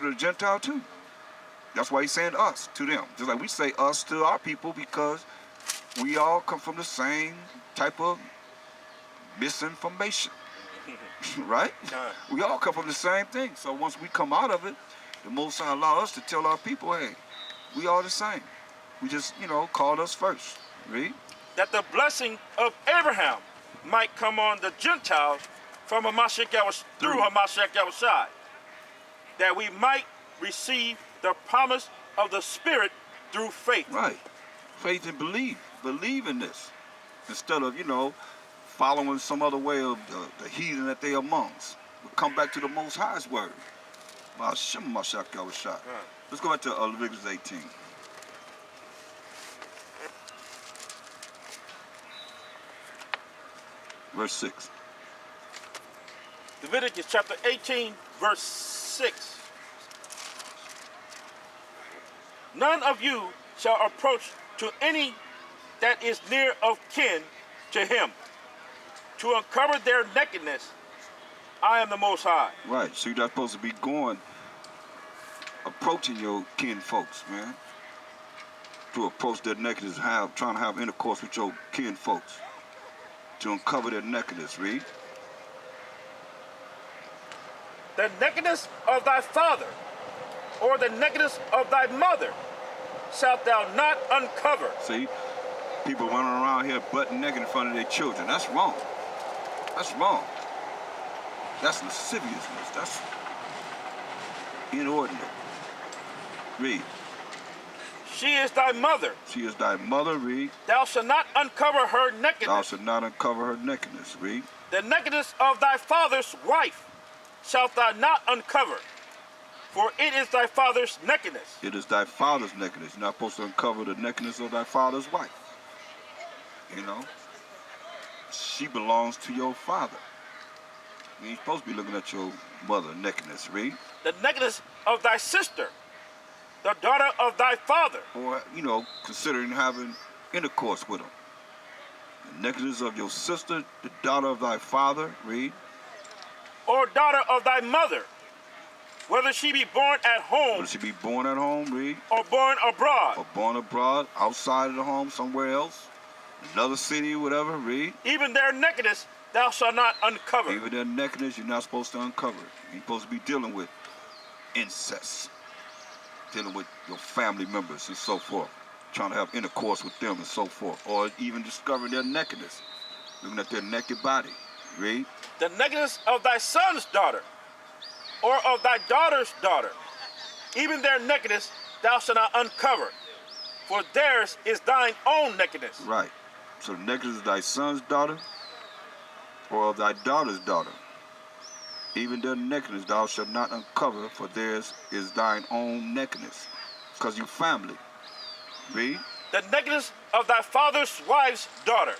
to the Gentile too. That's why he's saying us to them. Just like we say us to our people, because we all come from the same type of misinformation. Right? We all come from the same thing. So once we come out of it, the Most High allow us to tell our people, hey, we all the same. We just, called us first. Read. That the blessing of Abraham might come on the Gentiles from Hamashiach through Hamashiach Yahushua, that we might receive the promise of the Spirit through faith. Right. Faith and believe. Believe in this. Instead of, following some other way of the heathen that they amongst. We'll come back to the Most High's word. Let's go back to Leviticus 18. Verse 6. Leviticus chapter 18, verse 6. None of you shall approach to any that is near of kin to him, to uncover their nakedness. I am the Most High. Right, so you're not supposed to be approaching your kin folks, man. To approach their nakedness, trying to have intercourse with your kin folks. To uncover their nakedness, read. The nakedness of thy father, or the nakedness of thy mother, shalt thou not uncover. See, people running around here butt naked in front of their children. That's wrong. That's wrong. That's lasciviousness. That's inordinate. Read. She is thy mother. She is thy mother, read. Thou shalt not uncover her nakedness. Thou shalt not uncover her nakedness, read. The nakedness of thy father's wife shalt thou not uncover, for it is thy father's nakedness. It is thy father's nakedness. You're not supposed to uncover the nakedness of thy father's wife. She belongs to your father. You ain't supposed to be looking at your mother nakedness, read. The nakedness of thy sister, the daughter of thy father. Or, considering having intercourse with them. The nakedness of your sister, the daughter of thy father, read. Or daughter of thy mother, whether she be born at home. Whether she be born at home, read. Or born abroad. Or born abroad, outside of the home, somewhere else. Another city, whatever, read. Even their nakedness thou shalt not uncover. Even their nakedness you're not supposed to uncover. You're supposed to be dealing with incest. Dealing with your family members and so forth. Trying to have intercourse with them and so forth. Or even discovering their nakedness. Looking at their naked body. Read. The nakedness of thy son's daughter, or of thy daughter's daughter. Even their nakedness thou shalt not uncover, for theirs is thine own nakedness. Right. So the nakedness of thy son's daughter, or of thy daughter's daughter. Even their nakedness thou shalt not uncover, for theirs is thine own nakedness. Because you family. Read. The nakedness of thy father's wife's daughter,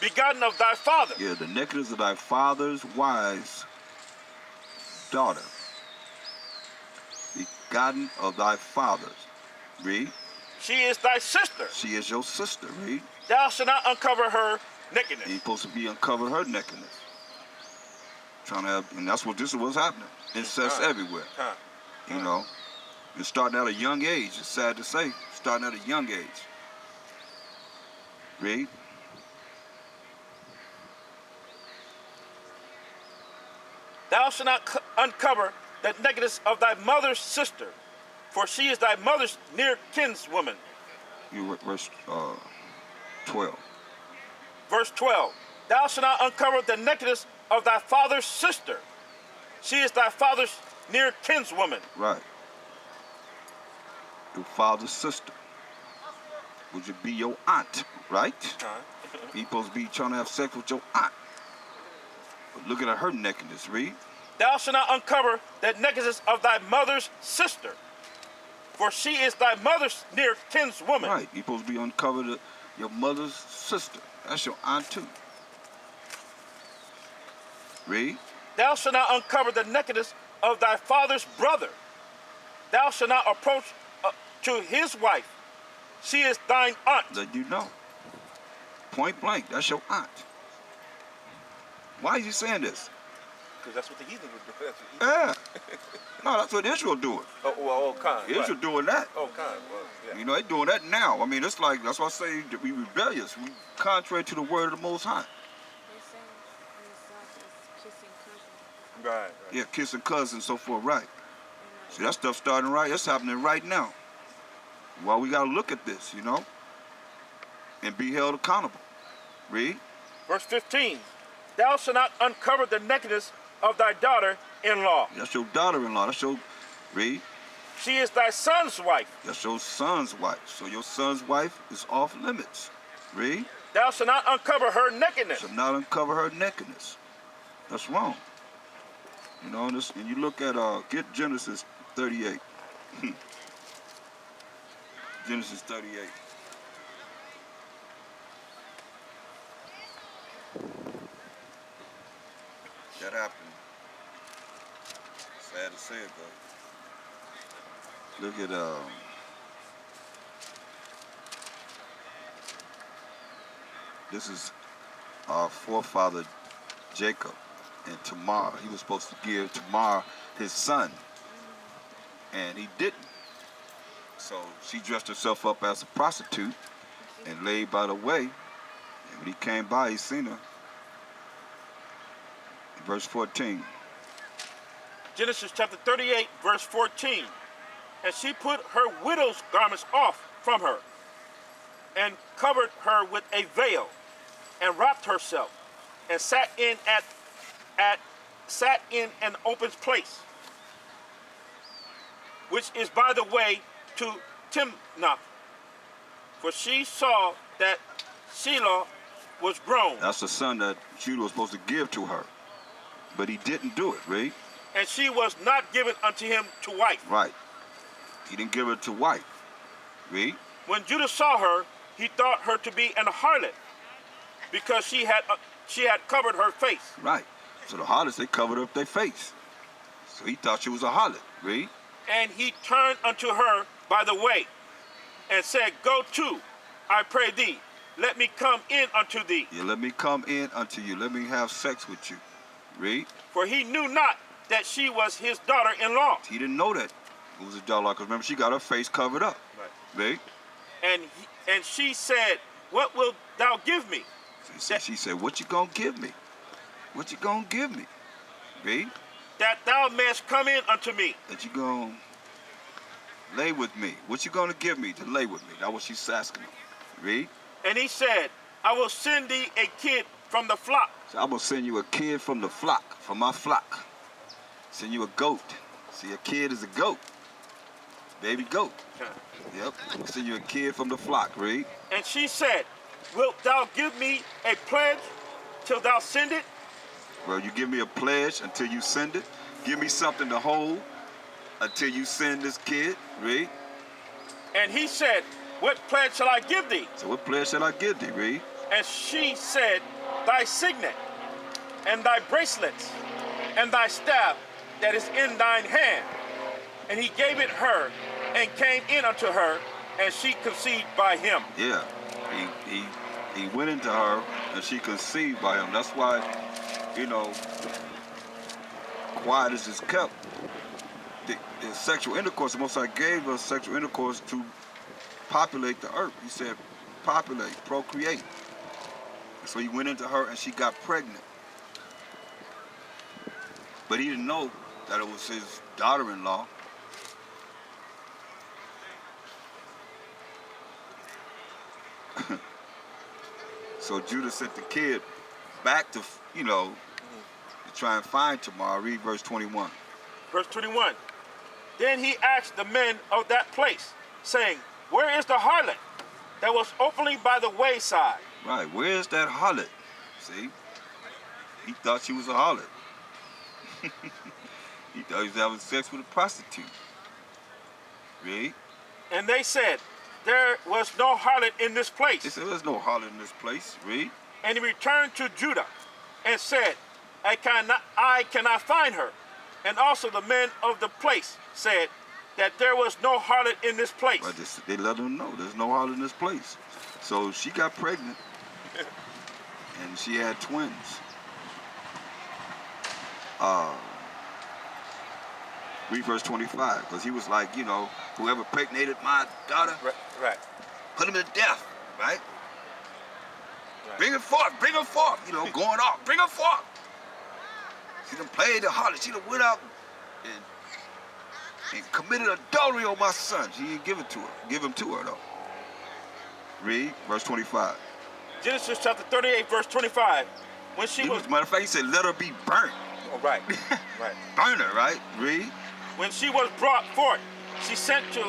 begotten of thy father. Yeah, the nakedness of thy father's wife's daughter. Begotten of thy father's. Read. She is thy sister. She is your sister, read. Thou shalt not uncover her nakedness. You're supposed to be uncover her nakedness. Trying to have, and that's what this is what's happening. Incest everywhere. It's starting at a young age. It's sad to say, starting at a young age. Read. Thou shalt not uncover the nakedness of thy mother's sister, for she is thy mother's near kinswoman. Verse 12. Verse 12. Thou shalt not uncover the nakedness of thy father's sister. She is thy father's near kinswoman. Right. Your father's sister. Would you be your aunt, right? You're supposed to be trying to have sex with your aunt. But looking at her nakedness, read. Thou shalt not uncover the nakedness of thy mother's sister, for she is thy mother's near kinswoman. Right. You're supposed to be uncovered your mother's sister. That's your aunt too. Read. Thou shalt not uncover the nakedness of thy father's brother. Thou shalt not approach to his wife. She is thine aunt. Let you know. Point blank, that's your aunt. Why is he saying this? because that's what the heathen would do. That's what Yeah. No, that's what Israel doing. oh, well, all kind. Israel Right. doing that. All kind. Well, yeah. You know, they doing that now. I mean, it's like, that's why I say that we rebellious. We contrary to the word of the Most High. They say in the South it's kissing cousins. Right. Yeah, kissing cousins, so forth, right. And See, that stuff starting right, that's happening right now. Well, we got to look at this, you know, and be held accountable. Read. Verse 15. Thou shalt not uncover the nakedness of thy daughter-in-law. That's your daughter-in-law. That's your, read. She is thy son's wife. That's your son's wife. So your son's wife is off limits. Read. Thou shalt not uncover her nakedness. Shall not uncover her nakedness. That's wrong. You know, and you look at, get Genesis 38. Genesis 38. That happened. Sad to say it, but look at this is our forefather Jacob and Tamar. He was supposed to give Tamar his son, and he didn't. So she dressed herself up as a prostitute and laid by the way. And when he came by, he seen her. Verse 14. Genesis chapter 38, verse 14. And she put her widow's garments off from her, and covered her with a veil, and wrapped herself, and sat in an open place, which is by the way to Timnath. For she saw that Shelah was grown. That's the son that Judah was supposed to give to her, but he didn't do it, right? And she was not given unto him to wife. Right. He didn't give her to wife. Read. When Judah saw her, he thought her to be an harlot, because she had covered her face. Right. So the harlots, they covered up their face. So he thought she was a harlot. Read. And he turned unto her by the way, and said, Go to, I pray thee, let me come in unto thee. Yeah, let me come in unto you. Let me have sex with you. Read. For he knew not that she was his daughter-in-law. He didn't know that it was his daughter, because remember, she got her face covered up. Right. Read. And she said, What wilt thou give me? So she said, what you gonna give me? What you gonna give me? Read. That thou mayest come in unto me. That you gonna lay with me. What you gonna give me to lay with me? That's what she's asking him. Read. And he said, I will send thee a kid from the flock. So I'm gonna send you a kid from the flock, from my flock. Send you a goat. See, a kid is a goat. Baby goat. Yep. I'm gonna send you a kid from the flock. Read. And she said, Wilt thou give me a pledge till thou send it? Well, you give me a pledge until you send it. Give me something to hold until you send this kid. Read. And he said, What pledge shall I give thee? So what pledge shall I give thee? Read. And she said, Thy signet, and thy bracelets, and thy staff that is in thine hand. And he gave it her, and came in unto her, and she conceived by him. Yeah. He went into her, and she conceived by him. That's why, you know, quiet is kept. The sexual intercourse, the Most High gave us sexual intercourse to populate the earth. He said, populate, procreate. So he went into her, and she got pregnant. But he didn't know that it was his daughter-in-law. So Judah sent the kid back to, you know, to try and find Tamar. Read verse 21. Verse 21. Then he asked the men of that place, saying, Where is the harlot that was openly by the wayside? Right, where's that harlot? See? He thought she was a harlot. He thought he was having sex with a prostitute. Read. And they said, There was no harlot in this place. They said, there's no harlot in this place. Read. And he returned to Judah and said, I cannot find her. And also the men of the place said that there was no harlot in this place. But they let him know there's no harlot in this place. So she got pregnant, and she had twins. read verse 25, because he was like, whoever impregnated my daughter, Right. put him to death, right? Right. Bring her forth, going off, bring her forth. She done played the harlot, she done went out and committed adultery on my son. She didn't give him to her though. Read verse 25. Genesis chapter 38, verse 25. When she was... Matter of fact, he said, let her be burnt. Oh, right. Right. Burn her, right? Read. When she was brought forth, she sent to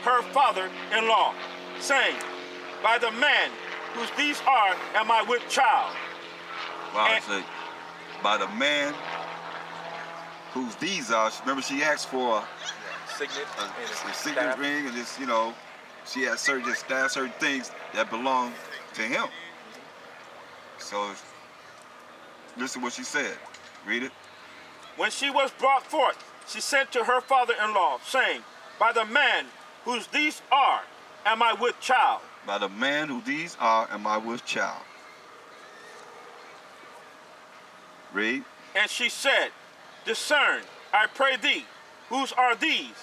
her father-in-law, saying, by the man whose these are am I with child. Wow, and, say, by the man whose these are, remember she asked for a signet ring, and this, she had certain things that belong to him. So, listen what she said. Read it. When she was brought forth, she sent to her father-in-law, saying, by the man whose these are am I with child. By the man who these are am I with child. Read. And she said, discern, I pray thee, whose are these?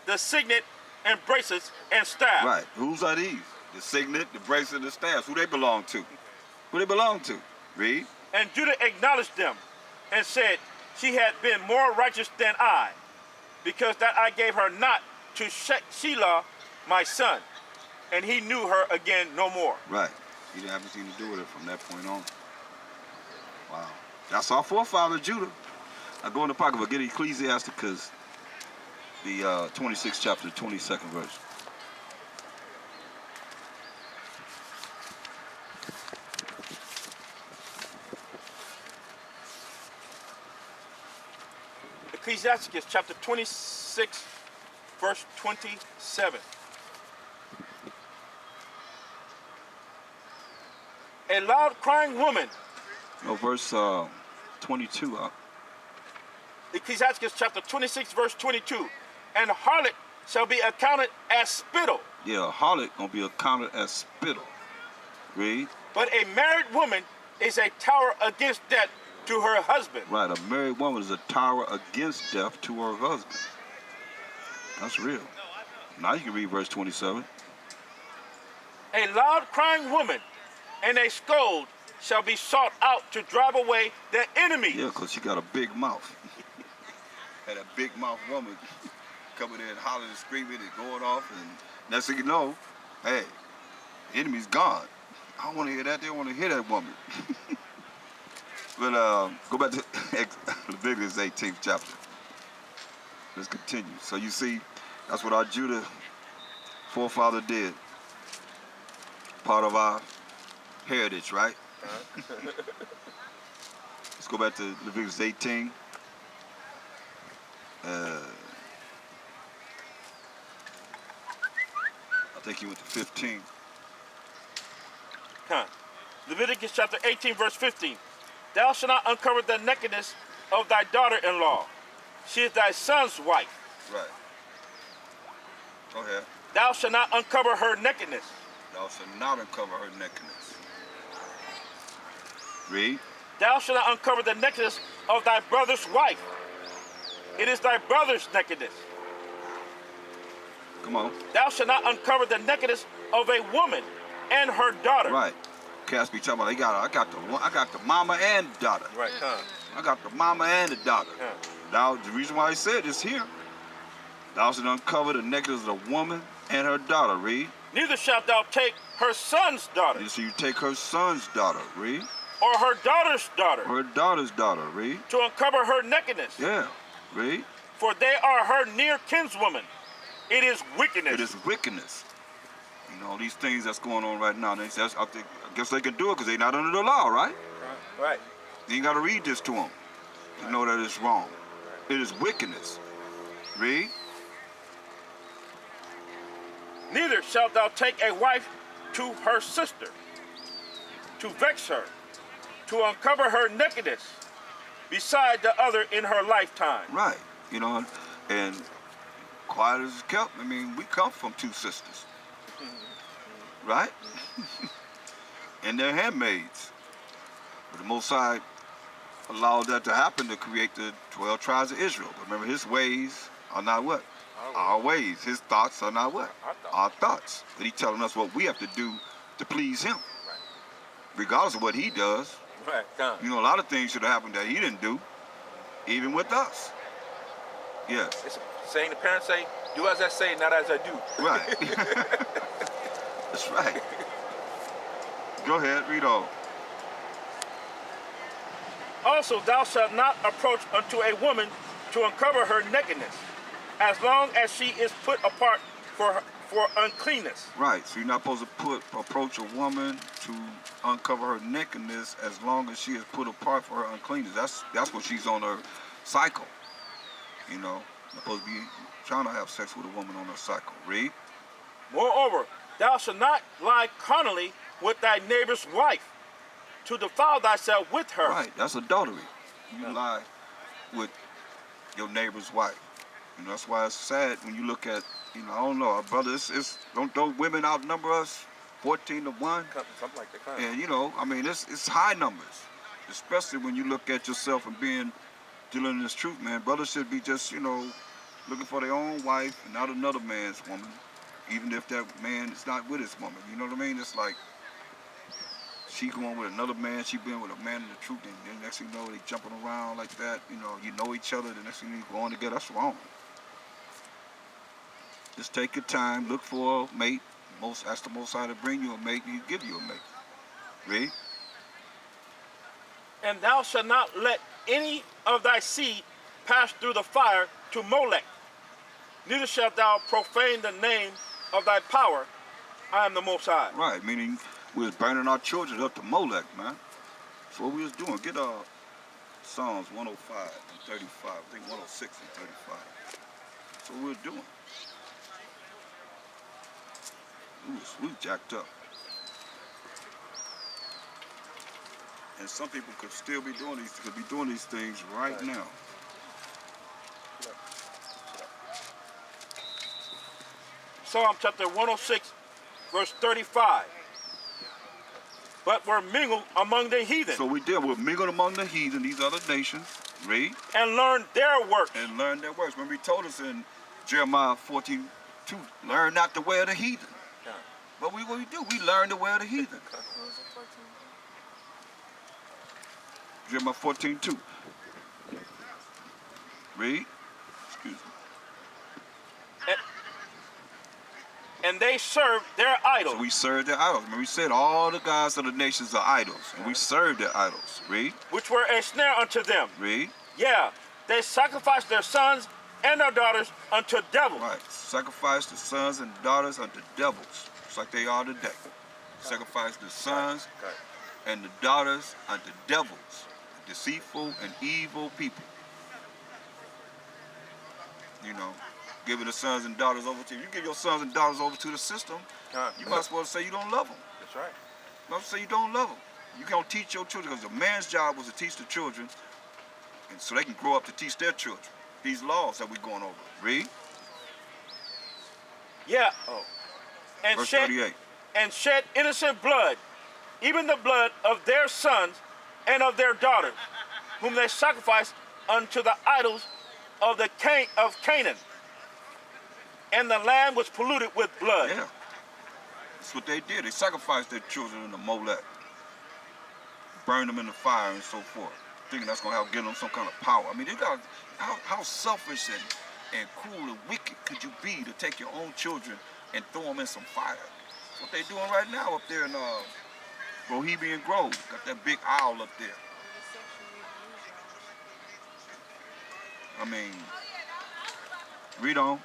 The signet and bracelets and staff. Right. Whose are these? The signet, the bracelet, and the staff. Who they belong to? Who they belong to? Read. And Judah acknowledged them and said, she had been more righteous than I, because that I gave her not to Shelah, my son. And he knew her again no more. Right. He didn't have anything to do with it from that point on. Wow. That's our forefather, Judah. I go in the pocket, but get Ecclesiasticus, the 26th chapter, 22nd verse. Ecclesiasticus chapter 26, verse 27. A loud crying woman. No, verse 22. Ecclesiasticus chapter 26, verse 22. And harlot shall be accounted as spittle. Yeah, a harlot gonna be accounted as spittle. Read. But a married woman is a tower against death to her husband. Right, a married woman is a tower against death to her husband. That's real. Now you can read verse 27. A loud crying woman and a scold shall be sought out to drive away their enemies. Yeah, because she got a big mouth. Had a big mouth woman coming in hollering and screaming and going off, and next thing you know, hey, the enemy's gone. I don't want to hear that. They don't want to hear that woman. But go back to Leviticus 18th chapter. Let's continue. So you see, that's what our Judah forefather did. Part of our heritage, right? Let's go back to Leviticus 18. I think he went to 15. Leviticus chapter 18, verse 15. Thou shalt not uncover the nakedness of thy daughter-in-law. She is thy son's wife. Right. Go ahead. Thou shalt not uncover her nakedness. Thou shalt not uncover her nakedness. Read. Thou shalt not uncover the nakedness of thy brother's wife. It is thy brother's nakedness. Come on. Thou shalt not uncover the nakedness of a woman and her daughter. Right. Cats be talking about I got the mama and the daughter. Right. I got the mama and the daughter. Now the reason why I said this here. Thou shalt uncover the nakedness of the woman and her daughter. Read. Neither shalt thou take her son's daughter. So you take her son's daughter. Read. Or her daughter's daughter. Her daughter's daughter. Read. To uncover her nakedness. Yeah. Read. For they are her near kinswoman. It is wickedness. It is wickedness. You know, these things that's going on right now, I guess they can do it because they're not under the law, right? Right. You ain't got to read this to them. You know that it's wrong. It is wickedness. Read. Neither shalt thou take a wife to her sister, to vex her, to uncover her nakedness, beside the other in her lifetime. Right. You know, and quiet as it's kept, I mean, we come from two sisters. Right? And they're handmaids. But the Most High allowed that to happen to create the 12 tribes of Israel. But remember, his ways are not what? Our ways. His thoughts are not what? Our thoughts. But he's telling us what we have to do to please him. Right. Regardless of what he does. Right. Come. You know, a lot of things should have happened that he didn't do, even with us. Yes. It's saying the parents say, do as I say, not as I do. Right. That's right. Go ahead, read on. Also, thou shalt not approach unto a woman to uncover her nakedness, as long as she is put apart for uncleanness. Right. So you're not supposed to approach a woman to uncover her nakedness as long as she is put apart for her uncleanness. That's when she's on her cycle. You know, you're supposed to be trying to have sex with a woman on her cycle. Read. Moreover, thou shalt not lie carnally with thy neighbor's wife, to defile thyself with her. Right, that's adultery. You lie with your neighbor's wife. You know, that's why it's sad when you look at, you know, I don't know, our brothers, don't women outnumber us 14 to 1? Something like that. And, you know, I mean, it's high numbers, especially when you look at yourself and dealing in this truth, man. Brothers should be just, you know, looking for their own wife and not another man's woman, even if that man is not with his woman. You know what I mean? It's like, she going with another man, she been with a man in the truth, and then next thing you know, they jumping around like that. You know each other, the next thing you go on together. That's wrong. Just take your time, look for a mate. Ask the Most High to bring you a mate, and He'll give you a mate. Read. And thou shalt not let any of thy seed pass through the fire to Molech. Neither shalt thou profane the name of thy power. I am the Most High. Right, meaning we was burning our children up to Molech, man. That's what we was doing. Get Psalms 105 and 35. I think 106 and 35. That's what we was doing. We was jacked up. And some people could still be doing these things right now. Psalm chapter 106, verse 35. But were mingled among the heathen. So we're mingled among the heathen, these other nations. Read. And learned their works. And learn their works. Remember, He told us in Jeremiah 14:2, learn not the way of the heathen. Yeah. But what we do, we learn the way of the heathen. What was it, 14? Jeremiah 14:2. Read. Excuse me. And they served their idols. So we serve their idols. Remember, we said all the gods of the nations are idols. And we serve their idols. Read. Which were a snare unto them. Read. Yeah, they sacrificed their sons and their daughters unto devils. Right. Sacrifice the sons and daughters unto devils. Just like they are today. Sacrifice the sons and the daughters unto devils. Deceitful and evil people. You know. Giving the sons and daughters over to you. You give your sons and daughters over to the system, you might as well say you don't love them. That's right. You might say you don't love them. You can't teach your children, because the man's job was to teach the children, and so they can grow up to teach their children these laws that we're going over. Read. Yeah. Oh. And Verse 38. And shed innocent blood, even the blood of their sons and of their daughters, whom they sacrificed unto the idols of Canaan. And the land was polluted with blood. Yeah. That's what they did. They sacrificed their children in the Molech. Burned them in the fire and so forth. Thinking that's going to give them some kind of power. I mean, they got how selfish and cruel and wicked could you be to take your own children and throw them in some fire? That's what they're doing right now up there in Bohemian Grove. Got that big owl up there. I mean, read on.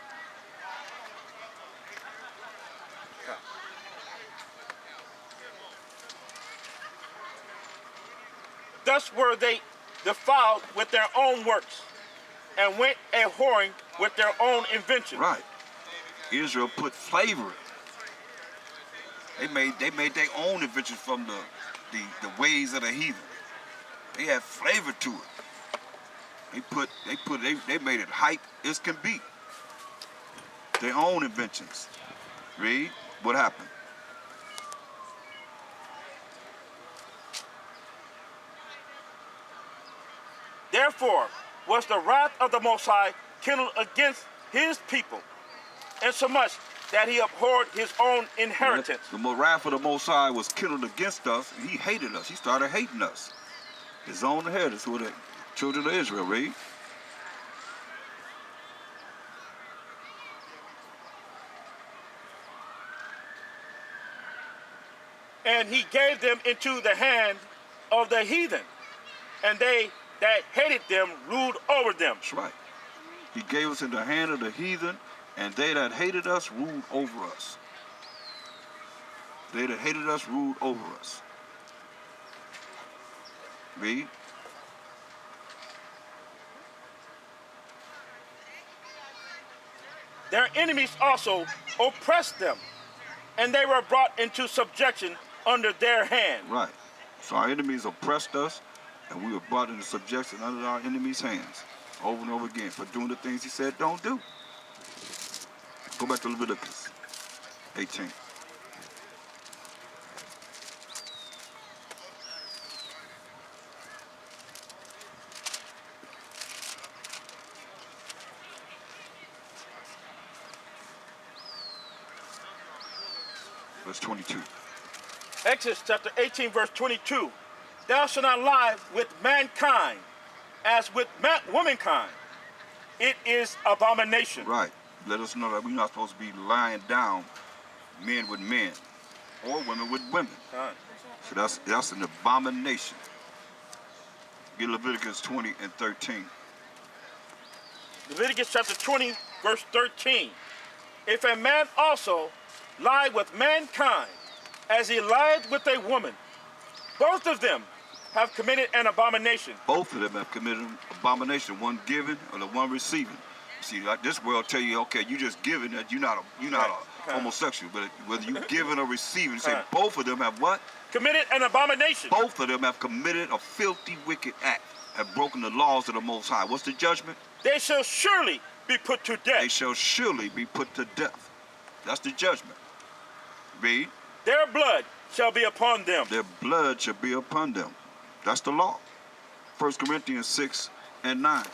Thus were they defiled with their own works, and went a whoring with their own invention. Right. Israel put flavor. They made their own invention from the ways of the heathen. They had flavor to it. They made it hype as can be. Their own inventions. Read. What happened? therefore was the wrath of the Most High kindled against his people, insomuch that he abhorred his own inheritance. The wrath of the Most High was kindled against us, and he hated us. He started hating us. His own inheritance were the children of Israel, read. And he gave them into the hand of the heathen, and they that hated them ruled over them. That's right. He gave us in the hand of the heathen, and they that hated us ruled over us. They that hated us ruled over us. Read. Their enemies also oppressed them, and they were brought into subjection under their hand. Right. So our enemies oppressed us, and we were brought into subjection under our enemies' hands over and over again for doing the things he said don't do. Go back to Leviticus 18. Verse 22. Exodus chapter 18, verse 22. Thou shalt not lie with mankind as with womankind. It is abomination. Right. Let us know that we're not supposed to be lying down men with men or women with women. Right. So that's an abomination. Get Leviticus 20 and 13. Leviticus chapter 20, verse 13. If a man also lie with mankind as he lied with a woman, both of them have committed an abomination. Both of them have committed an abomination, one giving or the one receiving. See, like this world tell you, okay, you just giving that you're not a homosexual, but whether you giving or receiving, say both of them have what? Committed an abomination. Both of them have committed a filthy, wicked act, have broken the laws of the Most High. What's the judgment? They shall surely be put to death. They shall surely be put to death. That's the judgment. Read. Their blood shall be upon them. Their blood shall be upon them. That's the law. 1 Corinthians 6 and 9.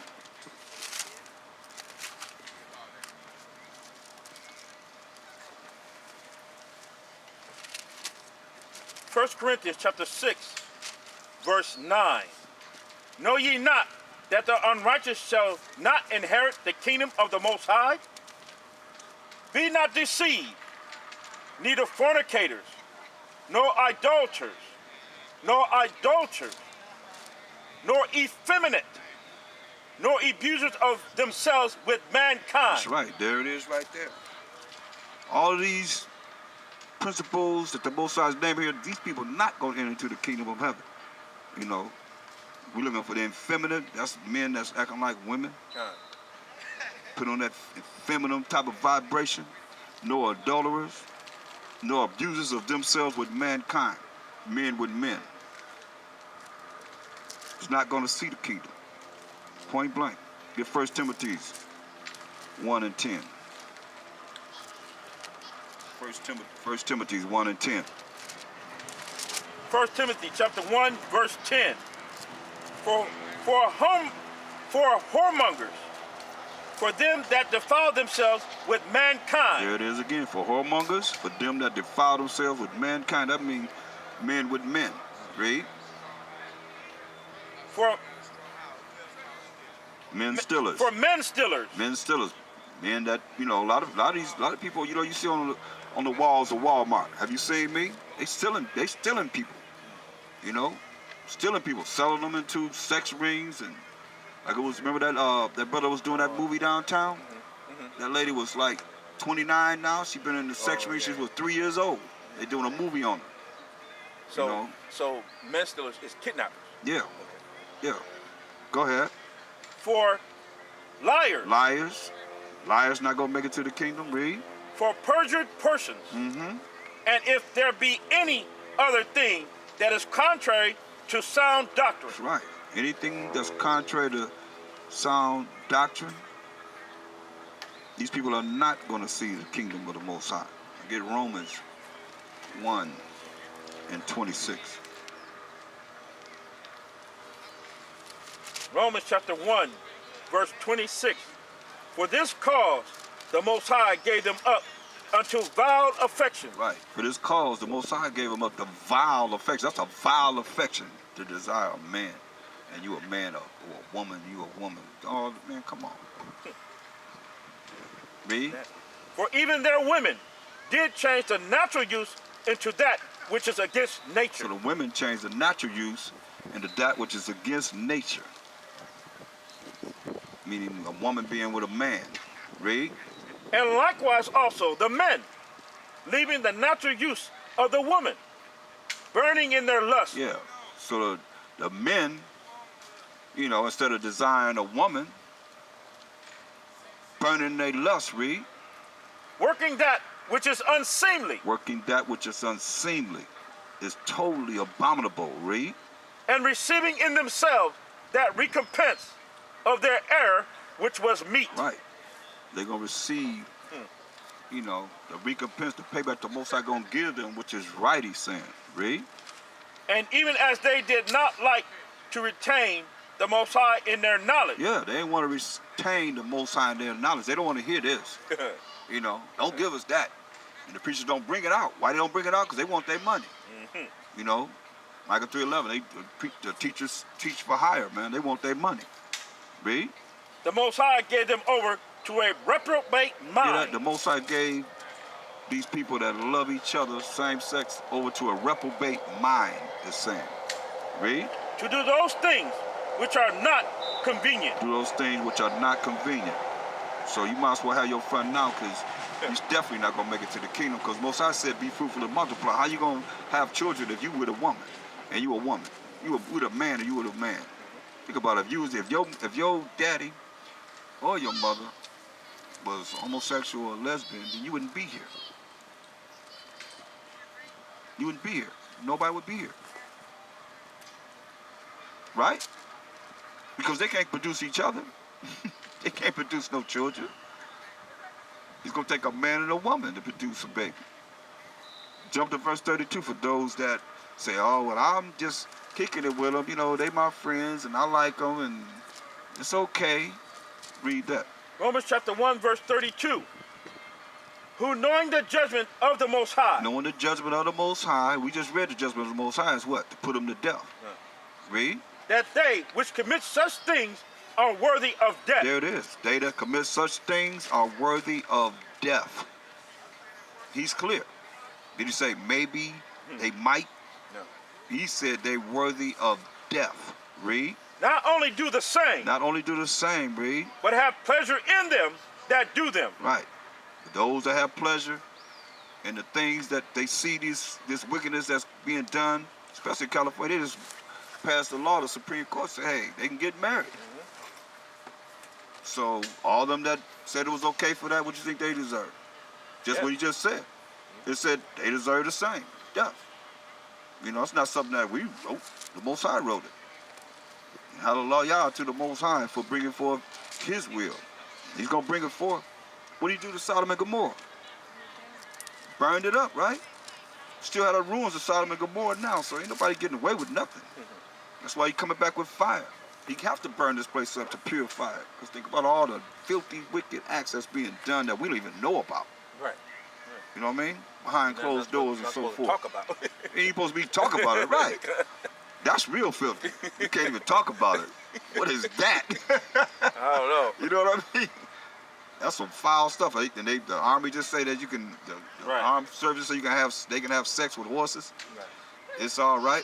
First Corinthians chapter 6, verse 9. Know ye not that the unrighteous shall not inherit the kingdom of the Most High? Be not deceived, neither fornicators, nor idolaters, nor effeminate, nor abusers of themselves with mankind. That's right. There it is right there. All of these principles that the Most High's name here, these people not going to enter into the kingdom of heaven. You know, we're looking for the effeminate. That's men that's acting like women. Put on that feminine type of vibration. No adulterers, no abusers of themselves with mankind, men with men. It's not going to see the kingdom. Point blank. Get 1 Timothy 1 and 10. 1 Timothy 1 and 10. 1 Timothy chapter 1, verse 10. For whoremongers, for them that defile themselves with mankind. There it is again. For whoremongers, for them that defile themselves with mankind. That means men with men. Read. For men stealers. For men stealers. Men stealers. Men that, you know, a lot of people, you know, you see on the walls of Walmart. Have you seen me? They stealing people. You know? Stealing people, selling them into sex rings, and like it was, remember that brother was doing that movie downtown? That lady was like 29 now. She been in the sex ring since she was 3 years old. They doing a movie on her. So, you know? So men stealers is kidnappers. Yeah. Yeah. Go ahead. For liars. Liars not gonna make it to the kingdom. Read. For perjured persons. Mm-hmm. And if there be any other thing that is contrary to sound doctrine. That's right. Anything that's contrary to sound doctrine, these people are not going to see the kingdom of the Most High. Get Romans 1 and 26. Romans chapter 1, verse 26. For this cause the Most High gave them up unto vile affection. Right. For this cause, the Most High gave them up to vile affection. That's a vile affection to desire a man. And you a man or a woman, you a woman. Oh, man, come on. Read. For even their women did change the natural use into that which is against nature. So the women changed the natural use into that which is against nature. Meaning a woman being with a man. Read. And likewise also the men, leaving the natural use of the woman, burning in their lust. Yeah. So the men, you know, instead of desiring a woman, burning their lust, read. Working that which is unseemly. Working that which is unseemly is totally abominable, read. And receiving in themselves that recompense of their error which was meet. Right. They're going to receive, you know, the recompense, the payback the Most High going to give them, which is right, he's saying. Read. And even as they did not like to retain the Most High in their knowledge. Yeah, they didn't want to retain the Most High in their knowledge. They don't want to hear this. You know, don't give us that. And the preachers don't bring it out. Why they don't bring it out? Because they want their money. You know, Micah 3:11, the teachers teach for hire, man. They want their money. Read. The Most High gave them over to a reprobate mind. The Most High gave these people that love each other, same sex, over to a reprobate mind, is saying. Read. To do those things which are not convenient. Do those things which are not convenient. So you might as well have your fun now, because you're definitely not going to make it to the kingdom, because Most High said be fruitful and multiply. How you going to have children if you with a woman and you a woman? You with a man and you with a man. Think about it. If your daddy or your mother was homosexual or lesbian, then you wouldn't be here. You wouldn't be here. Nobody would be here. Right? Because they can't produce each other. They can't produce no children. It's going to take a man and a woman to produce a baby. Jump to verse 32 for those that say, oh, well, I'm just kicking it with them. You know, they my friends and I like them and it's okay. Read that. Romans chapter 1, verse 32. Who knowing the judgment of the Most High. Knowing the judgment of the Most High. We just read the judgment of the Most High is what? To put them to death. Read. That they which commit such things are worthy of death. There it is. They that commit such things are worthy of death. He's clear. Did he say maybe, they might? No. He said they worthy of death. Read. Not only do the same. Not only do the same, read. But have pleasure in them that do them. Right. Those that have pleasure in the things that they see this wickedness that's being done, especially in California, they just passed the law, the Supreme Court said, hey, they can get married. So all of them that said it was okay for that, what you think they deserve? Just what you just said. It said they deserve the same. Death. You know, it's not something that we wrote. The Most High wrote it. And hallelujah to the Most High for bringing forth his will. He's going to bring it forth. What did he do to Sodom and Gomorrah? Burned it up, right? Still had the ruins of Sodom and Gomorrah now, so ain't nobody getting away with nothing. That's why he's coming back with fire. He have to burn this place up to purify it. Because think about all the filthy, wicked acts that's being done that we don't even know about. Right. You know what I mean? Behind closed doors and so forth. Talk about it. You ain't supposed to be talking about it, right? That's real filthy. You can't even talk about it. What is that? I don't know. You know what I mean? That's some foul stuff. And the army just say that you can, the armed services say they can have sex with horses. Right. It's all right.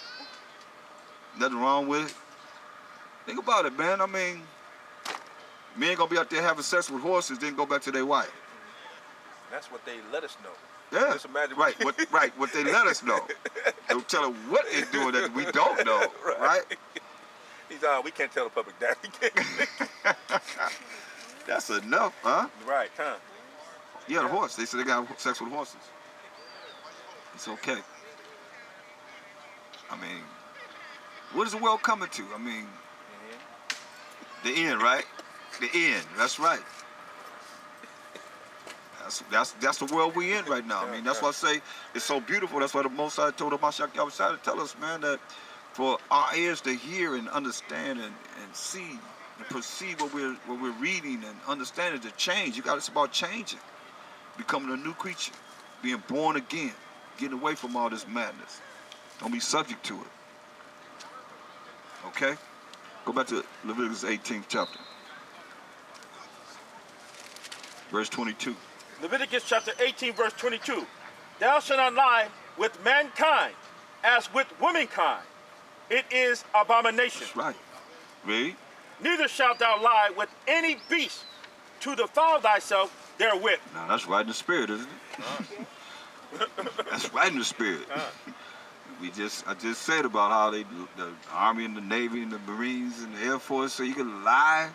Nothing wrong with it. Think about it, man. I mean, men gonna be out there having sex with horses, then go back to their wife. That's what they let us know. Yeah, Just imagine right. What they let us know. Don't tell them what they're doing that we don't know, right? He's we can't tell the public that. That's enough, huh? Right, huh? Yeah, the horse. They said they got sex with horses. It's okay. I mean, what is the world coming to? I mean, the end, right? The end. That's right. That's the world we in right now. I mean, that's why I say it's so beautiful. That's why the Most High told Mashiach Yahushua to tell us, man, that for our ears to hear and understand and see and perceive what we're reading and understanding to change. It's about changing, becoming a new creature, being born again, getting away from all this madness. Don't be subject to it. Okay? Go back to Leviticus 18th chapter. Verse 22. Leviticus chapter 18, verse 22. Thou shalt not lie with mankind as with womankind. It is abomination. That's right. Read. Neither shalt thou lie with any beast to defile thyself therewith. Now that's right in the spirit, isn't it? That's right in the spirit. I just said about how the Army and the Navy and the Marines and the Air Force say you can lie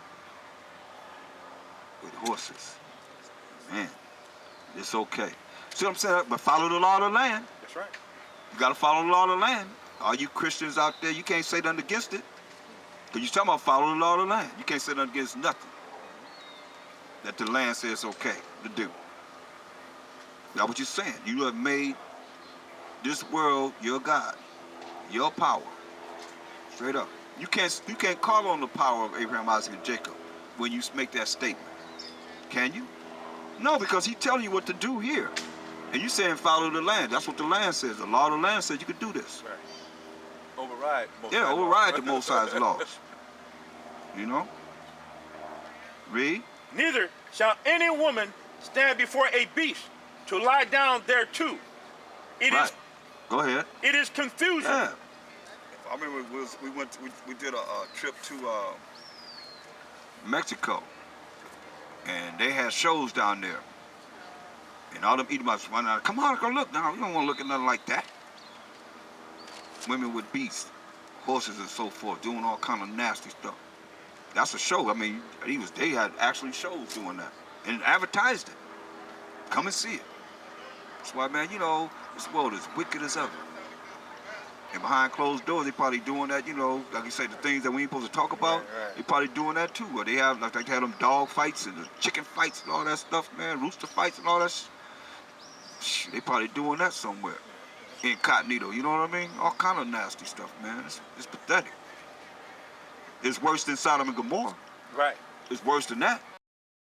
with horses. Man, it's okay. See what I'm saying? But follow the law of the land. That's right. You got to follow the law of the land. All you Christians out there, you can't say nothing against it. Because you're talking about follow the law of the land. You can't say nothing against nothing that the land says okay to do. That's what you're saying. You have made this world your God, your power. Straight up. You can't call on the power of Abraham, Isaac, and Jacob when you make that statement. Can you? No, because he's telling you what to do here. And you saying follow the land. That's what the land says. The law of the land says you could do this. Right. Override. Override the Most High's laws. You know? Read. Neither shall any woman stand before a beast to lie down thereto. It Right. is. Go ahead. It is confusion. Yeah. I remember we did a trip to Mexico, and they had shows down there. And all them Edomites running out, come on, go look now. You don't want to look at nothing like that. Women with beasts, horses and so forth, doing all kind of nasty stuff. That's a show. I mean, they had actually shows doing that and advertised it. Come and see it. That's why, man, this world is wicked as ever. And behind closed doors, they probably doing that, like you say, the things that we ain't supposed to talk about, Right. they probably doing that too. Or they have, like they had them dog fights and the chicken fights and all that stuff, man, rooster fights and all that. They probably doing that somewhere. Incognito, you know what I mean? All kind of nasty stuff, man. It's pathetic. It's worse than Sodom and Gomorrah. Right. It's worse than that.